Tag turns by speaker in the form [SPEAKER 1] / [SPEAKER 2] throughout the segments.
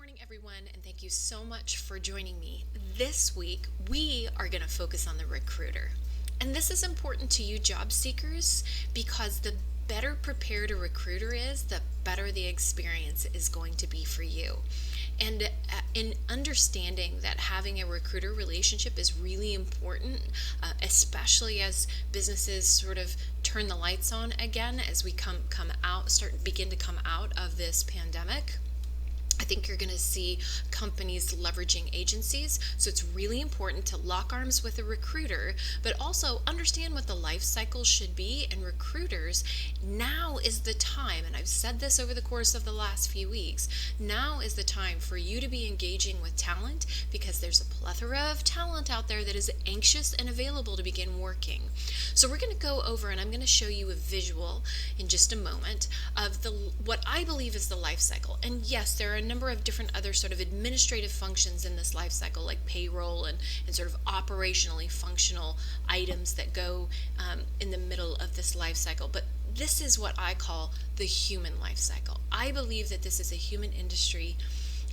[SPEAKER 1] morning, everyone, and thank you so much for joining me. This week, we are going to focus on the recruiter. And this is important to you job seekers because the better prepared a recruiter is, the better the experience is going to be for you. And in understanding that having a recruiter relationship is really important, especially as businesses sort of turn the lights on again as we begin to come out of this pandemic. I think you're going to see companies leveraging agencies. So it's really important to lock arms with a recruiter, but also understand what the life cycle should be. And recruiters, now is the time, and I've said this over the course of the last few weeks, now is the time for you to be engaging with talent because there's a plethora of talent out there that is anxious and available to begin working. So we're going to go over, and I'm going to show you a visual in just a moment of what I believe is the life cycle. And yes, there are number of different other sort of administrative functions in this life cycle, like payroll and sort of operationally functional items that go in the middle of this life cycle. But this is what I call the human life cycle. I believe that this is a human industry.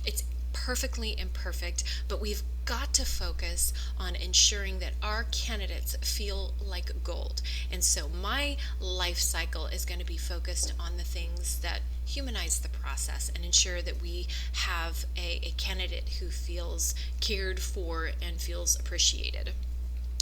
[SPEAKER 1] It's perfectly imperfect, but we've got to focus on ensuring that our candidates feel like gold. And so my life cycle is going to be focused on the things that humanize the process and ensure that we have a candidate who feels cared for and feels appreciated.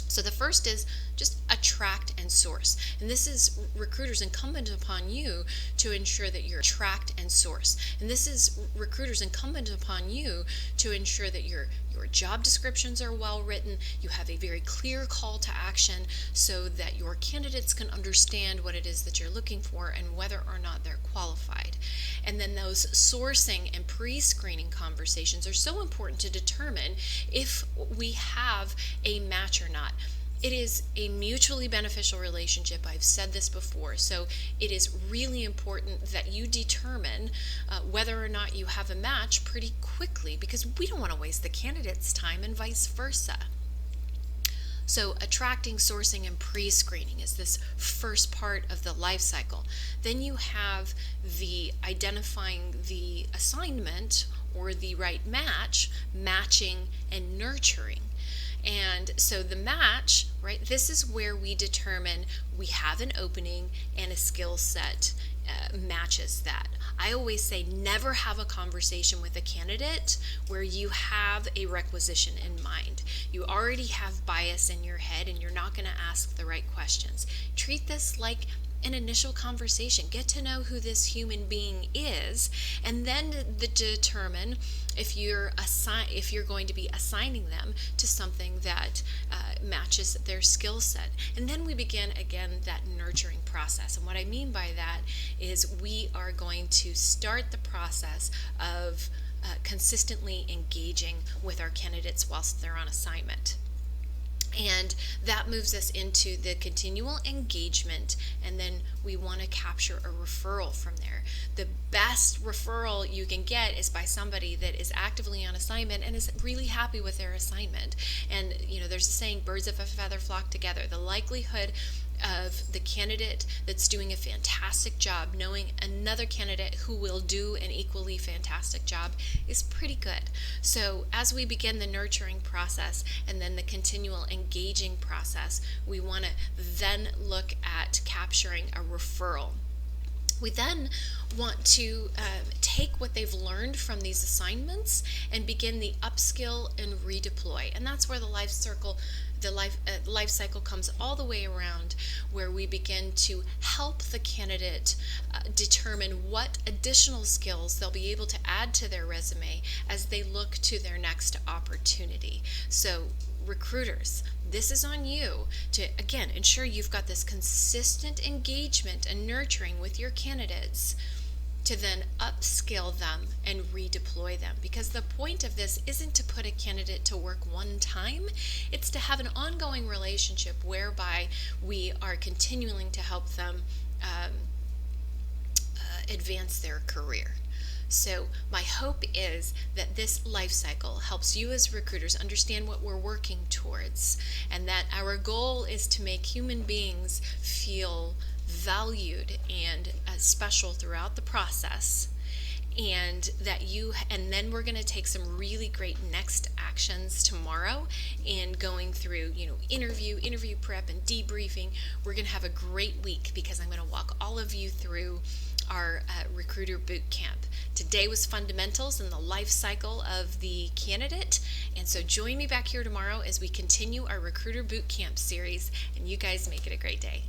[SPEAKER 1] So the first is just attract and source. And this is recruiters incumbent upon you to ensure that you're attract and source. And this is recruiters incumbent upon you to ensure that your job descriptions are well written, you have a very clear call to action so that your candidates can understand what it is that you're looking for and whether or not they're qualified. And then those sourcing and pre-screening conversations are so important to determine if we have a match or not. It is a mutually beneficial relationship. I've said this before. So it is really important that you determine whether or not you have a match pretty quickly because we don't want to waste the candidate's time and vice versa. So attracting, sourcing, and pre-screening is this first part of the life cycle. Then you have the identifying the assignment or the right match, matching, and nurturing. And so the match, right, this is where we determine we have an opening and a skill set matches that. I always say never have a conversation with a candidate where you have a requisition in mind. You already have bias in your head and you're not going to ask the right questions. Treat this like an initial conversation. Get to know who this human being is, and then determine if you're going to be assigning them to something that matches their skill set. And then we begin again that nurturing process. And what I mean by that is we are going to start the process of consistently engaging with our candidates whilst they're on assignment. And that moves us into the continual engagement, and then we want to capture a referral from there. The best referral you can get is by somebody that is actively on assignment and is really happy with their assignment. And there's a saying, birds of a feather flock together. The likelihood of the candidate that's doing a fantastic job knowing another candidate who will do an equally fantastic job is pretty good. So as we begin the nurturing process and then the continual engaging process, we want to then look at capturing a referral. We then want to take what they've learned from these assignments and begin the upskill and redeploy. And that's where the life cycle comes all the way around, where we begin to help the candidate determine what additional skills they'll be able to add to their resume as they look to their next opportunity. So recruiters, this is on you to, again, ensure you've got this consistent engagement and nurturing with your candidates to then upskill them and redeploy them. Because the point of this isn't to put a candidate to work one time, it's to have an ongoing relationship whereby we are continuing to help them advance their career. So my hope is that this life cycle helps you as recruiters understand what we're working towards, and that our goal is to make human beings feel valued and special throughout the process, and then we're going to take some really great next actions tomorrow in going through, interview prep and debriefing. We're going to have a great week because I'm going to walk all of you through our recruiter boot camp. Today was fundamentals and the life cycle of the candidate. And so join me back here tomorrow as we continue our recruiter boot camp series, and you guys make it a great day.